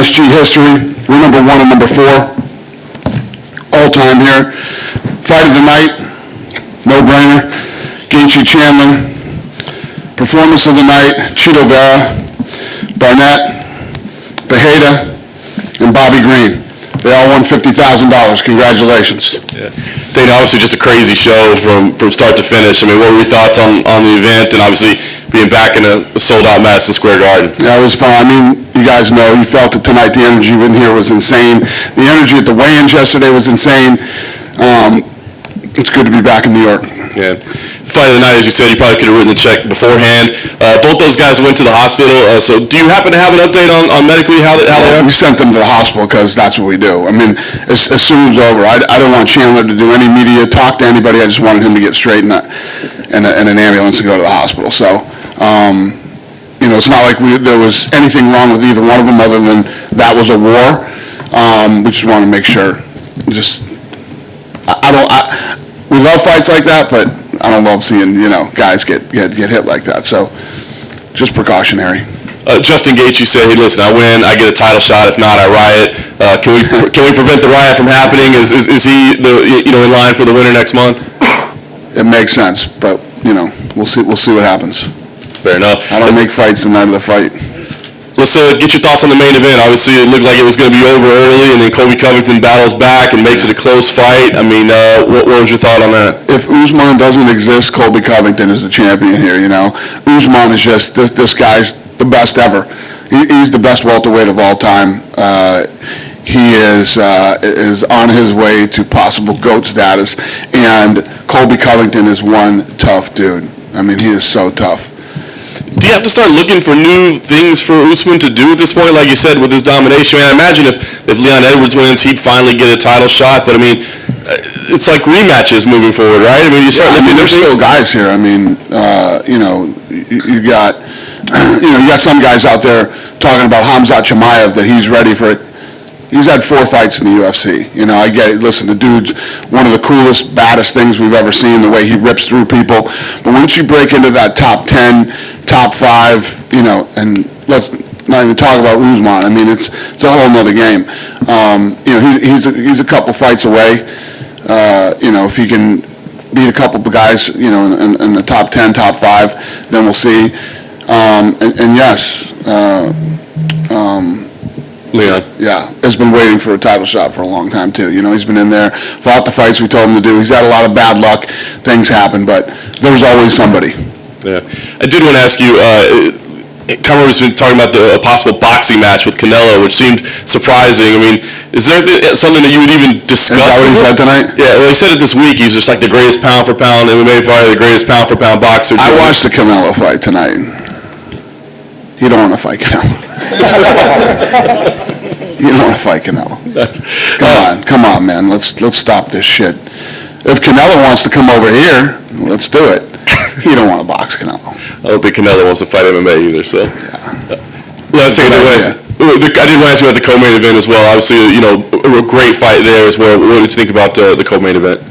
MSG history. We're number 1 and number 4 all time here. Fight of the night, no-brainer. Gaethje Chandler. Performance of the night, Chito Vera, Barnett, Bejeda, and Bobby Green. They all won $50,000. Congratulations. Yeah. Dana, obviously just a crazy show from start to finish. I mean, what were your thoughts on the event, and obviously being back in a sold-out Madison Square Garden? Yeah, it was fun. I mean, you guys know, you felt it tonight. The energy in here was insane. The energy at the weigh-ins yesterday was insane. It's good to be back in New York. Yeah. Fight of the night, as you said, you probably could have written the check beforehand. Both those guys went to the hospital. So do you happen to have an update on medically how they are? We sent them to the hospital because that's what we do. I mean, as soon as it was over, I don't want Chandler to do any media, talk to anybody. I just wanted him to get straight in an ambulance and go to the hospital. So, it's not like there was anything wrong with either one of them other than that was a war. We just want to make sure. We love fights like that, but I don't love seeing, guys get hit like that. So, just precautionary. Justin Gaethje said, "Hey, listen, I win, I get a title shot. If not, I riot. Can we prevent the riot from happening? Is he in line for the winner next month?" It makes sense, but we'll see what happens. Fair enough. I don't make fights the night of the fight. Let's get your thoughts on the main event. Obviously, it looked like it was going to be over early, and then Covington battles back and makes it a close fight. I mean, what was your thought on that? If Usman doesn't exist, Covington is the champion here, Usman is just, this guy's the best ever. He's the best welterweight of all time. He is on his way to possible GOAT status, and Covington is one tough dude. I mean, he is so tough. Do you have to start looking for new things for Usman to do at this point, like you said, with his domination? I imagine if Leon Edwards wins, he'd finally get a title shot, but I mean, it's like rematches moving forward, right? I mean, you start looking. There's still guys here. I mean, you got some guys out there talking about Khamzat Chimaev, that he's ready for it. He's had 4 fights in the UFC. I get it. Listen, the dude's one of the coolest, baddest things we've ever seen, the way he rips through people. But once you break into that top 10, top 5, and let's not even talk about Usman. I mean, it's a whole nother game. He's a couple fights away. If he can beat a couple of guys, in the top 10, top 5, then we'll see. And yes, Leon. Yeah, has been waiting for a title shot for a long time, too. He's been in there, fought the fights we told him to do. He's had a lot of bad luck. Things happen, but there's always somebody. Yeah. I did want to ask you, Kamaru's been talking about a possible boxing match with Canelo, which seemed surprising. I mean, is there something that you would even discuss? Is that what he said tonight? Yeah, well, he said it this week. He's just like the greatest pound-for-pound MMA fighter, the greatest pound-for-pound boxer. I watched the Canelo fight tonight. You don't want to fight Canelo. You don't want to fight Canelo. Come on, man. Let's stop this shit. If Canelo wants to come over here, let's do it. You don't want to box Canelo. I don't think Canelo wants to fight MMA either, so. Yeah. Last thing I did want to ask you about the co-main event as well. Obviously, a great fight there as well. What did you think about the co-main event?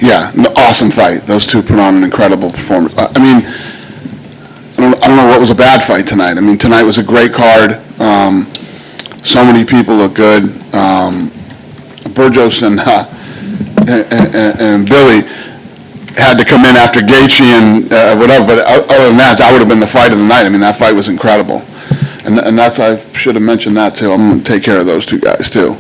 Yeah, an awesome fight. Those two put on an incredible performance. I mean, I don't know what was a bad fight tonight. I mean, tonight was a great card. So many people look good. Burgos and Billy had to come in after Gaethje and whatever, but other than that would have been the fight of the night. I mean, that fight was incredible. And I should have mentioned that, too. I'm going to take care of those two guys, too.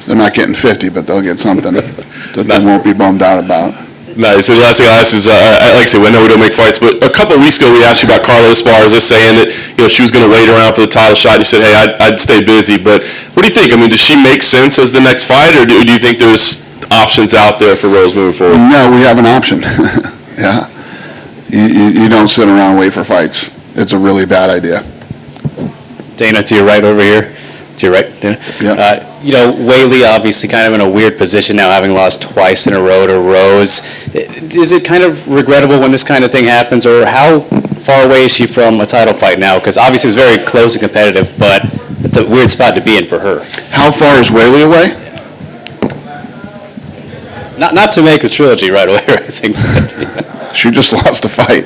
They're not getting 50, but they'll get something that they won't be bummed out about. Nice. The last thing I'll ask is, like I said, I know we don't make fights, but a couple of weeks ago we asked you about Carla Esparza saying that she was going to wait around for the title shot. You said, hey, I'd stay busy. But what do you think? I mean, does she make sense as the next fight, or do you think there's options out there for Rose moving forward? No, we have an option. Yeah. You don't sit around and wait for fights. It's a really bad idea. Dana, to your right over here. To your right, Dana. Yeah. Whaley obviously kind of in a weird position now, having lost twice in a row to Rose. Is it kind of regrettable when this kind of thing happens, or how far away is she from a title fight now? Because obviously it was very close and competitive, but it's a weird spot to be in for her. How far is Whaley away? Not to make the trilogy right away or anything. But, She just lost a fight.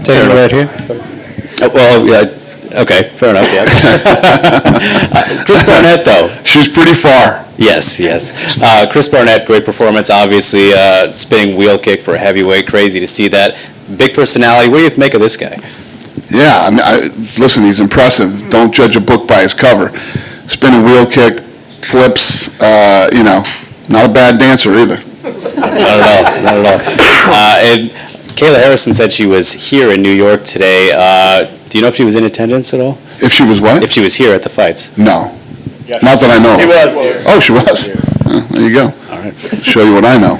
Take it right here. Well, yeah. Okay, fair enough, yeah. Chris Barnett, though. She's pretty far. Yes. Chris Barnett, great performance, obviously. Spinning wheel kick for a heavyweight, crazy to see that. Big personality. What do you make of this guy? Yeah, I mean, listen, he's impressive. Don't judge a book by its cover. Spinning wheel kick, flips, not a bad dancer either. Not at all. And Kayla Harrison said she was here in New York today. Do you know if she was in attendance at all? If she was what? If she was here at the fights? No. Not that I know of. He was here. Oh, she was? Oh, there you go. All right. Show you what I know.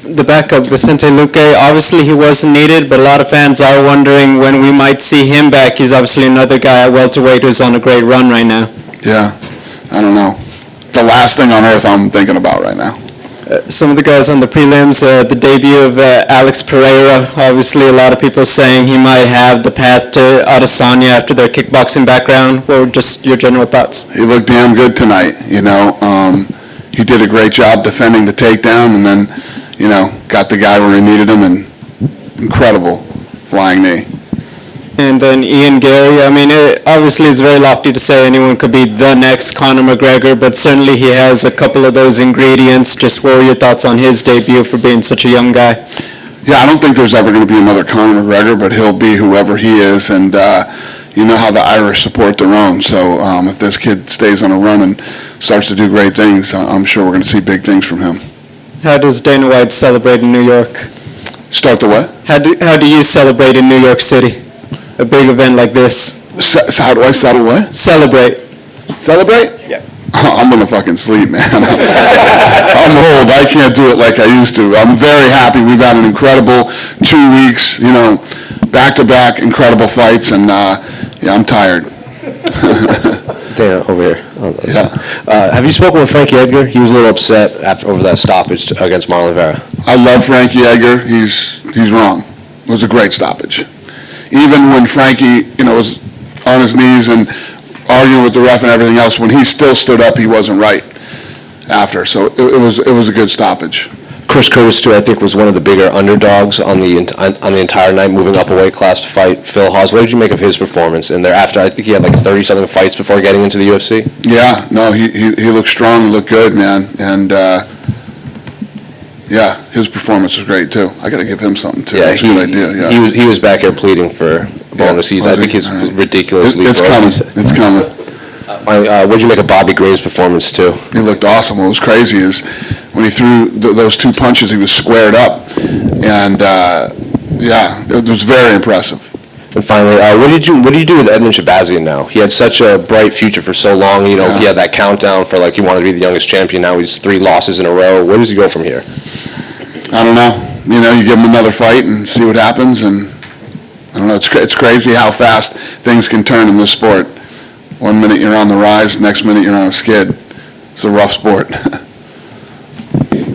The backup, Vicente Luque, obviously he wasn't needed, but a lot of fans are wondering when we might see him back. He's obviously another guy at welterweight who's on a great run right now. Yeah, I don't know. The last thing on earth I'm thinking about right now. Some of the guys on the prelims, the debut of Alex Pereira, obviously a lot of people saying he might have the path to Adesanya after their kickboxing background. What were just your general thoughts? He looked damn good tonight, He did a great job defending the takedown and then, got the guy where he needed him and incredible flying knee. And then Ian Gary, obviously it's very lofty to say anyone could be the next Conor McGregor, but certainly he has a couple of those ingredients. Just what were your thoughts on his debut for being such a young guy? Yeah, I don't think there's ever going to be another Conor McGregor, but he'll be whoever he is, and you know how the Irish support their own, so if this kid stays on a run and starts to do great things, I'm sure we're going to see big things from him. How does Dana White celebrate in New York? Start the what? How do you celebrate in New York City? A big event like this. So how do I settle what? Celebrate. Celebrate? Yeah. I'm going to fucking sleep, man. I'm old. I can't do it like I used to. I'm very happy. We've had an incredible 2 weeks, back-to-back incredible fights, and, I'm tired. Dana, over here. Yeah. Have you spoken with Frankie Edgar? He was a little upset over that stoppage against Marlon Vera. I love Frankie Edgar. He's wrong. It was a great stoppage. Even when Frankie, was on his knees and arguing with the ref and everything else, when he still stood up, he wasn't right after. So it was a good stoppage. Chris Curtis, too, I think, was one of the bigger underdogs on the entire night, moving up a weight class to fight Phil Hawes. What did you make of his performance? And thereafter, I think he had like 30-something fights before getting into the UFC. Yeah, no, he looked strong, he looked good, man. And, yeah, his performance was great, too. I got to give him something, too. That's a good idea, yeah. He was back here pleading for bonuses. I think he's ridiculously It's broke. coming. It's coming. What did you make of Bobby Green's performance, too? He looked awesome. What was crazy is when he threw those two punches, he was squared up. And, yeah, it was very impressive. And finally, what do you do with Edmund Shabazian now? He had such a bright future for so long. He had that countdown for he wanted to be the youngest champion. Now he's 3 losses in a row. Where does he go from here? I don't know. You give him another fight and see what happens. And I don't know. It's crazy how fast things can turn in this sport. 1 minute you're on the rise, next minute you're on a skid. It's a rough sport.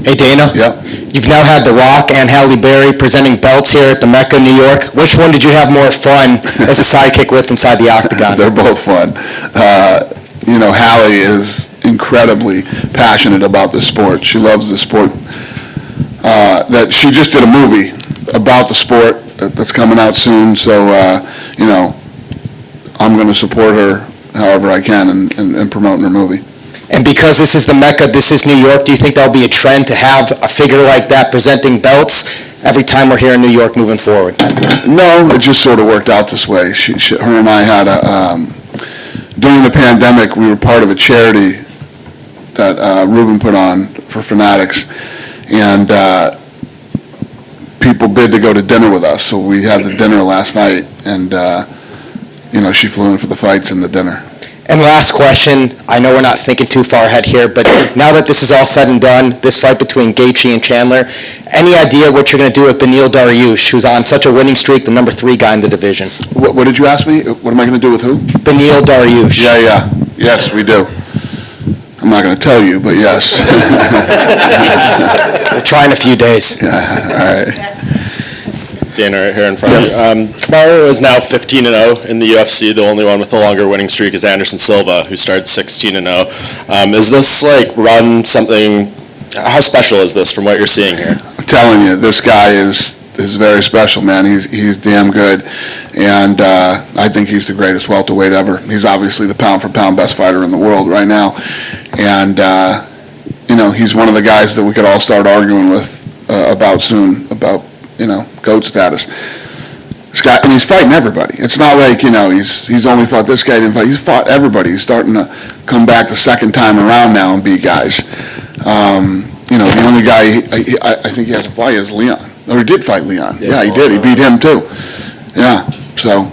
Hey, Dana. Yeah. You've now had The Rock and Halle Berry presenting belts here at the Mecca, New York. Which one did you have more fun as a sidekick with inside the octagon? They're both fun. Halle is incredibly passionate about this sport. She loves the sport. That she just did a movie about the sport that's coming out soon. So, I'm going to support her however I can in promoting her movie. And because this is the Mecca, this is New York, do you think there'll be a trend to have a figure like that presenting belts every time we're here in New York moving forward? No, it just sort of worked out this way. Her and I had during the pandemic, we were part of a charity that Ruben put on for fanatics, and people bid to go to dinner with us. So we had the dinner last night, and she flew in for the fights and the dinner. And last question, I know we're not thinking too far ahead here, but now that this is all said and done, this fight between Gaethje and Chandler, any idea what you're going to do with Beneil Dariush, who's on such a winning streak, the number 3 guy in the division? What did you ask me? What am I going to do with who? Beneil Dariush. Yeah. Yes, we do. I'm not going to tell you, but yes. We'll try in a few days. Yeah, all right. Dana, right here in front of you. Kamaru is now 15-0 in the UFC. The only one with a longer winning streak is Anderson Silva, who started 16-0. Is this run something? How special is this from what you're seeing here? I'm telling you, this guy is is very special, man. He's damn good, and I think he's the greatest welterweight ever. He's obviously the pound-for-pound best fighter in the world right now, and he's one of the guys that we could all start arguing with about soon, about GOAT status. This guy, and he's fighting everybody. It's not like he's only fought this guy, didn't fight. He's fought everybody. He's starting to come back the second time around now and beat guys. The only guy I think he has to fight is Leon. Or he did fight Leon. Yeah, he did. He beat him too. Yeah. So